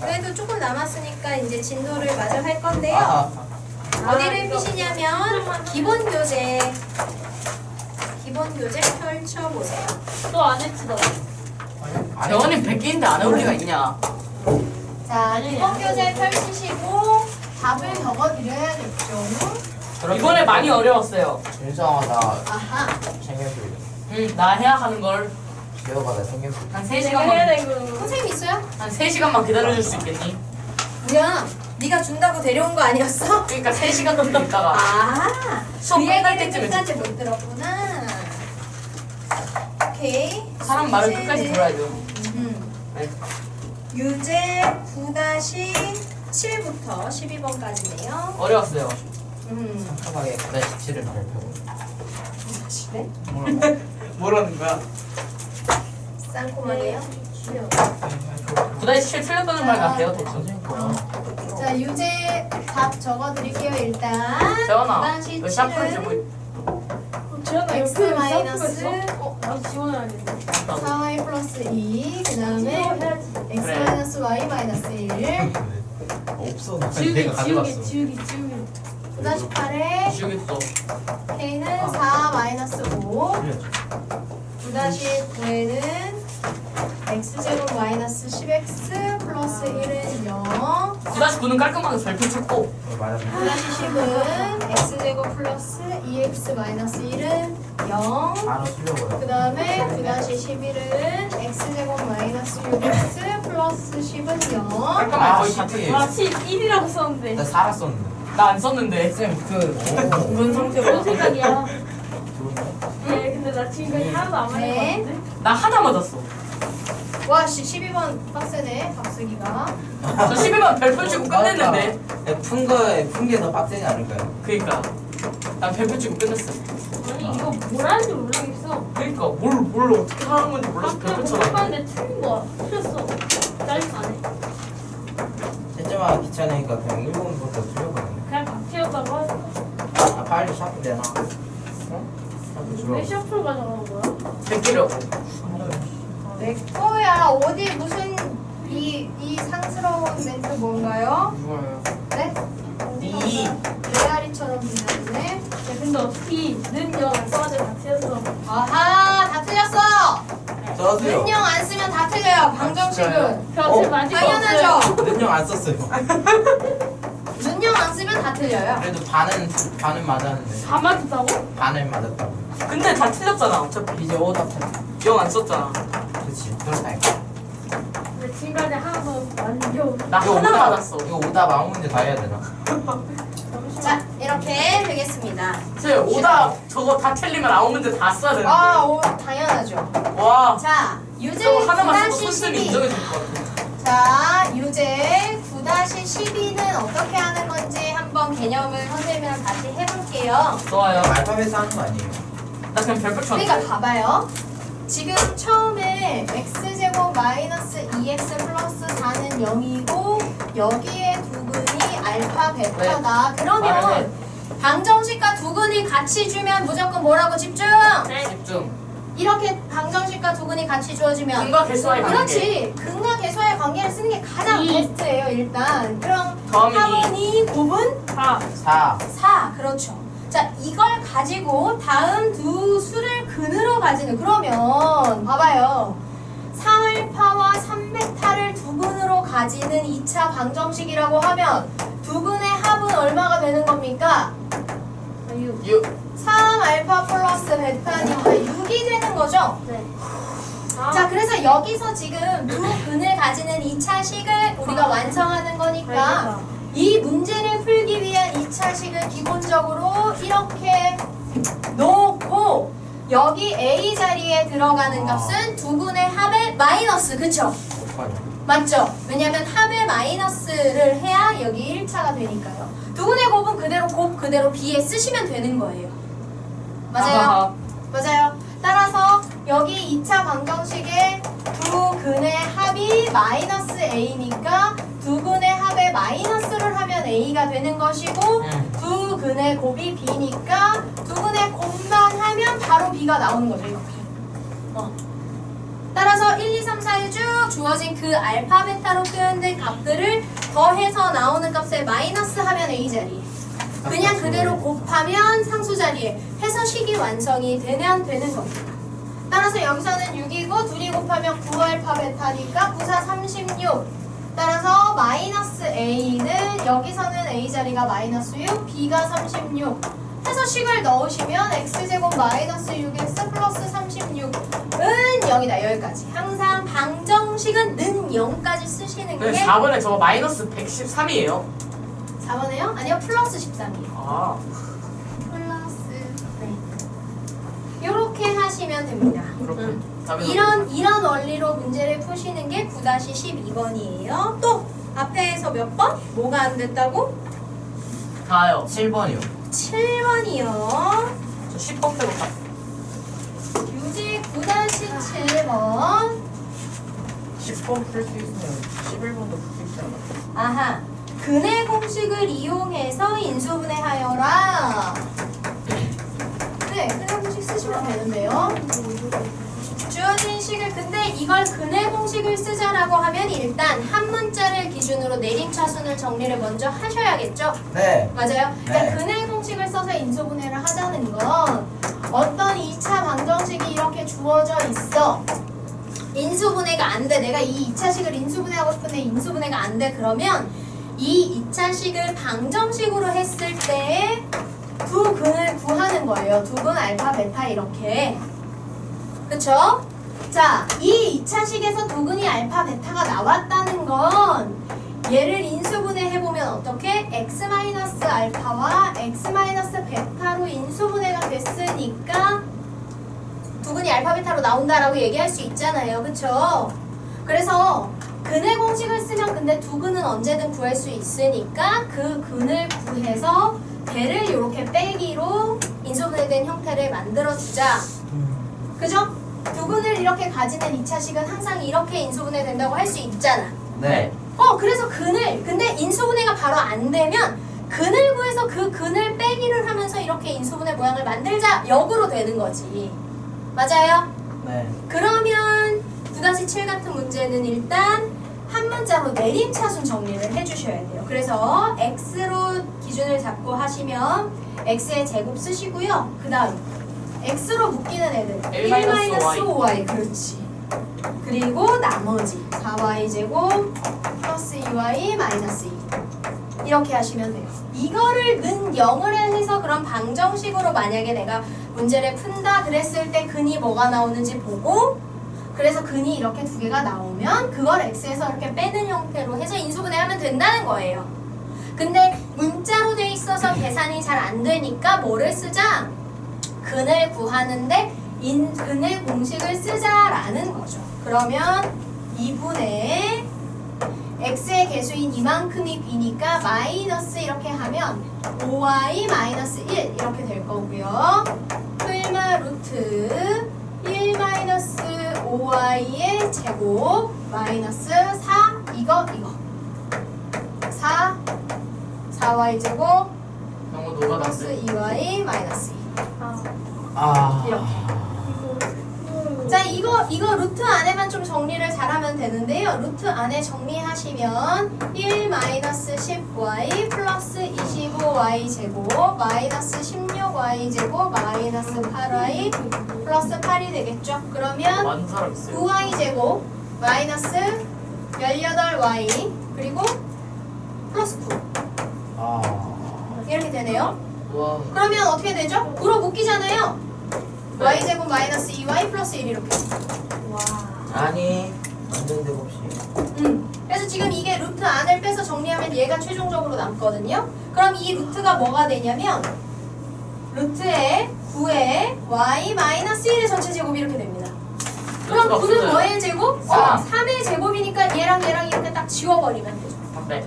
그래도 조금 남았으니까 이제 진도를 마저 할 건데요. 아하. 어디를 피시냐면 기본 교재 펼쳐보세요. 또 안 했지 너. 재원이 100개인데 안 해올 리가 있냐? 자, 기본 교재 펼치시고 답을 적어드려야겠죠. 이번에 많이 어려웠어요. 윤성아 나 아하. 챙겨줄래? 나 해야 하는 걸. 기어가 나 챙겨줄래? 한 내가 해야 3시간만 되고. 선생님 있어요? 한 3시간만 기다려줄 수 있겠니? 뭐야? 네가 준다고 데려온 거 아니었어? 그러니까 3시간 정도 있다가 아, 수업 그 끝날 얘기를 때쯤에 끝까지 못 들었구나. 오케이. 사람 말을 숙제는- 끝까지 들어야죠. 네. 유제 9-7부터 12번까지네요. 어려웠어요. 상큼하게 9-7을 발표. 네? 뭐라는 거야? 쌍코마게요. 9-7 틀렸다는 말 같아요, 대충. 자, 유제 답 적어드릴게요. 일단 재원아, 9-7은 너 샤프를 들고 있... 지원아 X 옆에 마이너스 있어? 나도 지원해야겠네. 4y 플러스 2, 그 다음에 해야지. x 그래. 마이너스 y 마이너스 1, 없어. 나 지우기 내가 가져갔어. 지우기. 9-8에 지우겠어. k는 4 마이너스 5, 9-9에는 x제곱 마이너스 10x 플러스 1은 0, 9-9는 깔끔하게 별표 쳤고 9-10은 x제곱 플러스 2x 마이너스 1은 0, 바로 쓰려고요. 그 다음에 9-11은 x제곱 마이너스 6x 플러스 10은 0. 깔끔하게 거의 다 시티. 틀렸어. 아, 1이라고 썼는데. 나 살았었는데. 나 안 썼는데 쌤 그런 상태로 뭔 생각이야? 좋은데? 네, 근데 나 지금까지 하나도 안 네. 맞았는데. 나 하나 맞았어. 와, 씨, 12번 빡세네, 박쓰기가. 저 11번 별표 치고 끝냈는데 푼게 더 빡세지 않을까요? 그니까 난 별표 치고 끝냈어. 아니, 이거 뭘 하는지 모르겠어. 그니까 뭘 어떻게 하는 건지 몰라서 별표 쳤는데 해봤는데 틀린 거야. 틀렸어. 짜증 안 해. 채점하기 귀찮으니까 그냥 1번부터 틀려버렸네. 그냥 박태였다고 하지. 아 빨리 샤프 내놔. 어? 샤프 왜 주라고. 셔플 가져가는 거야? 제끼려고. 내 거야. 어디 무슨 이 상스러운 멘트 뭔가요? 이거요. 네? 이. 메아리처럼 들렸네. 야, 근데 어떻게 는영 써가지고 다 틀렸어. 아하, 다 틀렸어. 저도요. 은영 안 쓰면 다 틀려요. 방정식은. 벼슬 만질 거 없어요. 당연하죠. 는영 안 썼어요. 은영 안 쓰면 다 틀려요. 그래도 반은 맞았는데. 다 맞았다고? 반을 맞았다고. 근데 다 틀렸잖아 어차피. 이제 오답 찾자. 영 안 썼잖아. 그치. 그렇다니까. 근데 지금까지 하나도 완전. 나 이거 하나 오답- 맞았어. 이거 오답 아무 문제 다 해야 되나? 자, 이렇게 되겠습니다. 제 오답 저거 다 틀리면 아무 문제 다 써야 되는데. 아, 오, 당연하죠. 와. 자, 유제 저거 하나만 써도 선생님이 9-12. 인정해 줄 것 같아. 자, 유제 9-12는 어떻게 하는 건지 한번 개념을 선생님이랑 같이 해볼게요. 좋아요. 알파벳 하는 거 아니에요? 나 그냥 별표 쳤는데. 그러니까 봐봐요. 지금 처음에 x제곱 마이너스 2x 플러스 4는 0이고 여기에 두근이 알파 베타다. 그러면 말해. 방정식과 두근이 같이 주면 무조건 뭐라고 집중! 집중. 이렇게 방정식과 두근이 같이 주어지면 근과 개수와의 관계. 그렇지. 근과 개수와의 관계를 쓰는 게 가장 이. 베스트예요. 일단 그럼 더하면 합은 2, 곱은 4. 4. 4. 그렇죠. 자, 이걸 가지고 다음 두 수를 근으로 가지는 그러면 봐봐요. 3알파와 3베타를 두근으로 가지는 2차 방정식이라고 하면 두근의 합은 얼마가 되는 겁니까? 3 알파 플러스 베타니까 6이 되는 거죠? 네. 자, 그래서 여기서 지금 두 근을 가지는 2차 식을 우리가 완성하는 거니까 이 문제를 풀기 위한 2차 식을 기본적으로 이렇게 놓고 여기 A 자리에 들어가는 값은 두 근의 합의 마이너스, 그쵸? 맞죠? 왜냐면 합의 마이너스를 해야 여기 1차가 되니까요. 두 근의 곱은 그대로 곱 그대로 B에 쓰시면 되는 거예요. 맞아요? 맞아요. 따라서 여기 2차 방정식의 두 근의 합이 마이너스 A니까 두 근의 합의 마이너스를 하면 A가 되는 것이고 두 근의 곱이 B니까 두 근의 곱만 하면 바로 B가 나오는 거죠. 이렇게. 따라서 1, 2, 3, 4에 쭉 주어진 그 알파, 베타로 표현된 값들을 더해서 나오는 값에 마이너스 하면 A 자리에 그냥 그대로 곱하면 상수 자리에 해서 식이 완성이 되면 되는 겁니다. 따라서 여기서는 6이고 둘이 곱하면 9알파 베타니까 9, 4, 36. 따라서 마이너스 A는 여기서는 A 자리가 마이너스 6, B가 36. 해서 식을 넣으시면 X제곱 마이너스 6X 플러스 36은 0이다. 여기까지. 항상 방정식은 는 0까지 쓰시는 게 4번에 저거 마이너스 113이에요. 4번에요? 아니요. 플러스 13이에요. 아, 플러스. 네. 이렇게 하시면 됩니다. 그렇군. 이런 원리로 문제를 푸시는 게 9-12번이에요. 또 앞에서 몇 번? 뭐가 안 됐다고? 다요. 7번이요. 7번이요. 저 10번 빼고 다. 유지 9-7번. 10번 풀 수 있으면 11번도 풀 수 있지 않아? 아하. 근의 공식을 이용해서 인수분해하여라. 네, 근의 공식 쓰시면 되는데요. 주어진 식을 근데 이걸 근의 공식을 쓰자라고 하면 일단 한 문자를 기준으로 내림차순을 정리를 먼저 하셔야겠죠? 네. 맞아요? 네. 그러니까 근의 공식을 써서 인수분해를 하자는 건 어떤 2차 방정식이 이렇게 주어져 있어. 인수분해가 안 돼. 내가 이 2차식을 인수분해하고 싶은데 인수분해가 안 돼. 그러면 이 2차식을 방정식으로 했을 때 두 근을 구하는 거예요. 두 근 알파, 베타 이렇게. 그쵸? 자, 이 2차식에서 두 근이 알파, 베타가 나왔다는 건 얘를 인수분해 해보면 어떻게? x-알파와 x-베타로 인수분해가 됐으니까 두 근이 알파, 베타로 나온다라고 얘기할 수 있잖아요. 그쵸? 그래서 근의 공식을 쓰면 근데 두 근은 언제든 구할 수 있으니까 그 근을 구해서 걔를 이렇게 빼기로 인수분해된 형태를 만들어주자. 그죠? 두 근을 이렇게 가지는 2차식은 항상 이렇게 인수분해 된다고 할 수 있잖아. 네. 그래서 근데 인수분해가 바로 안 되면 근을 구해서 그 근을 빼기를 하면서 이렇게 인수분해 모양을 만들자. 역으로 되는 거지. 맞아요? 네. 그러면 9-7 같은 문제는 일단 한 문자로 내림차순 정리를 해주셔야 돼요. 그래서 x로 기준을 잡고 하시면 x의 제곱 쓰시고요. 그 다음 x로 묶이는 애들 1-5y 그렇지. 그리고 나머지 4y 제곱 플러스 2y 마이너스 2 이렇게 하시면 돼요. 이거를 는 0을 해서 그런 방정식으로 만약에 내가 문제를 푼다 그랬을 때 근이 뭐가 나오는지 보고 그래서 근이 이렇게 두 개가 나오면 그걸 x에서 이렇게 빼는 형태로 해서 인수분해하면 된다는 거예요. 근데 문자로 돼 있어서 계산이 잘 안 되니까 뭐를 쓰자? 근을 구하는데 근의 공식을 쓰자라는 거죠. 그러면 2분의 x의 개수인 이만큼이 b니까 마이너스 이렇게 하면 5y 마이너스 1 이렇게 될 거고요. 풀마 루트 1 마이너스 5y의 제곱 마이너스 4 이거 4y 제곱 너무 플러스 녹아났어. 2y 마이너스 2 아. 이렇게. 자, 이거 루트 안에만 좀 정리를 잘하면 되는데요. 루트 안에 정리하시면 1-10y 플러스 25y 제곱 마이너스 16y 제곱 마이너스 8y 플러스 8이 되겠죠? 그러면 많은 사람 있어요. 9y 제곱 마이너스 18y 그리고 플러스 9 아. 이렇게 되네요. 와. 그러면 어떻게 되죠? 불어 묶이잖아요. y제곱 마이너스 2y 플러스 1 이렇게. 와. 아니 안 되는데 봅시. 그래서 지금 이게 루트 안을 빼서 정리하면 얘가 최종적으로 남거든요. 그럼 이 루트가 뭐가 되냐면 루트의 9의 y 마이너스 1의 전체 제곱이 이렇게 됩니다. 그럼 9는 뭐의 제곱? 3의 제곱이니까 얘랑 얘랑 이렇게 딱 지워버리면 되죠. 네.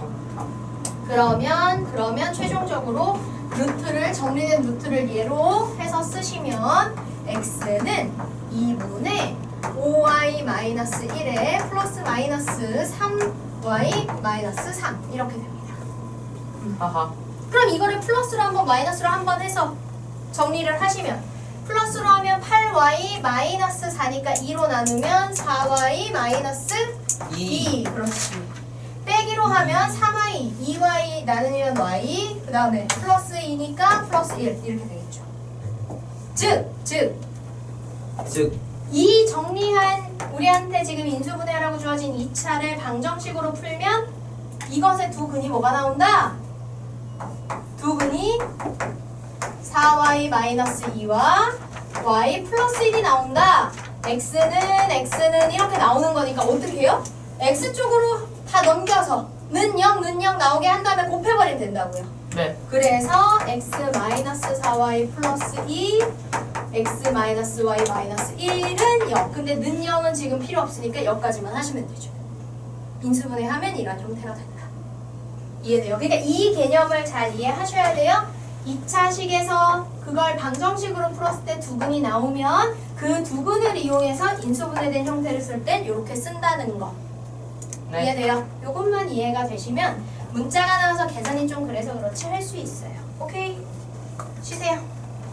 그러면 최종적으로 루트를 정리된 루트를 얘로 해서 쓰시면 x는 2분의 5y-1에 플러스 마이너스 3y 마이너스 3 이렇게 됩니다. 하하. 그럼 이거를 플러스로 한번 마이너스로 한번 해서 정리를 하시면 플러스로 하면 8y 마이너스 4니까 2로 나누면 4y 마이너스 2 그렇지. 빼기로 하면 3y, 2y 나누면 y 그 다음에 플러스 2니까 플러스 1 이렇게 되겠죠. 즉 이 정리한 우리한테 지금 인수분해라고 주어진 2차를 방정식으로 풀면 이것의 두 근이 뭐가 나온다? 두 근이 4y-2와 y 플러스 1이 나온다. x는 이렇게 나오는 거니까 어떻게 해요? x쪽으로 다 넘겨서 는 0 나오게 한 다음에 곱해버리면 된다고요. 네. 그래서 x-4y 플러스 2 x-y 마이너스 1은 0. 근데 는 0은 지금 필요 없으니까 여기까지만 하시면 되죠. 인수분해 하면 이런 형태가 된다. 이해돼요? 그러니까 이 개념을 잘 이해하셔야 돼요. 2차 식에서 그걸 방정식으로 풀었을 때 두 근이 나오면 그 두 근을 이용해서 인수분해된 형태를 쓸 땐 이렇게 쓴다는 거. 네. 이해돼요? 이것만 이해가 되시면 문자가 나와서 계산이 좀 그래서 그렇지 할 수 있어요. 오케이? 쉬세요.